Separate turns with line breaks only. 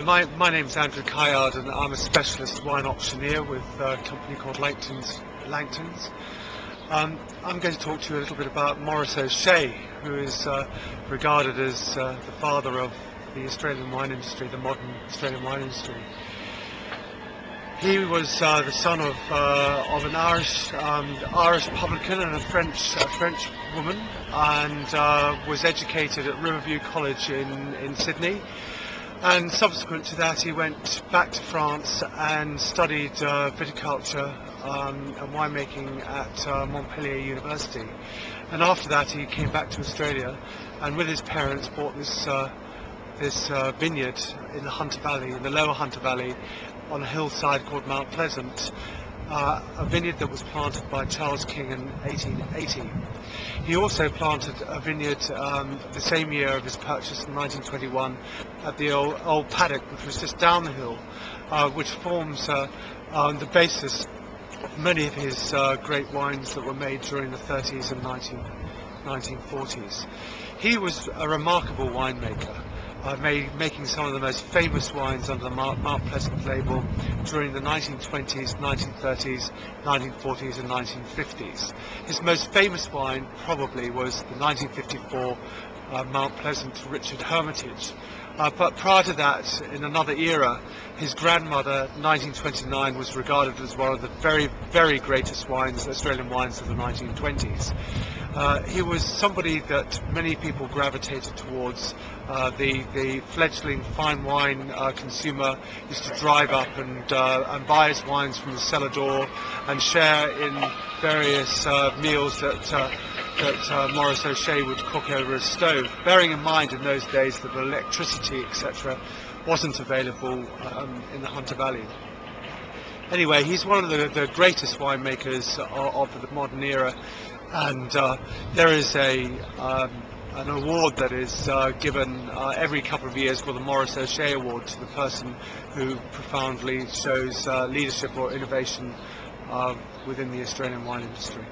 My name's Andrew Caillard, and I'm a specialist wine auctioneer with a company called Langton's. I'm going to talk to you a little bit about Maurice O'Shea, who is regarded as the father of the Australian wine industry, the modern Australian wine industry. He was the son of an Irish publican and a French woman, and was educated at Riverview College in Sydney. And subsequent to that, he went back to France and studied viticulture and winemaking at Montpellier University. And after that, he came back to Australia, and with his parents bought this vineyard in the Hunter Valley, in the lower Hunter Valley, on a hillside called Mount Pleasant, a vineyard that was planted by Charles King in 1880. He also planted a vineyard the same year of his purchase in 1921 at the old paddock, which was just down the hill, which forms the basis of many of his great wines that were made during the 30s and 1940s. He was a remarkable winemaker, making some of the most famous wines under the Mount Pleasant label during the 1920s, 1930s, 1940s and 1950s. His most famous wine probably was the 1954 Mount Pleasant Richard Hermitage. But prior to that, in another era, his grandmother, 1929, was regarded as one of the very, very greatest Australian wines of the 1920s. He was somebody that many people gravitated towards. The fledgling fine wine consumer used to drive up and buy his wines from the cellar door and share in various meals that Maurice O'Shea would cook over a stove, bearing in mind in those days that electricity, etc., wasn't available in the Hunter Valley. Anyway, he's one of the greatest winemakers of the modern era, and there is an award that is given every couple of years called the Maurice O'Shea Award to the person who profoundly shows leadership or innovation within the Australian wine industry.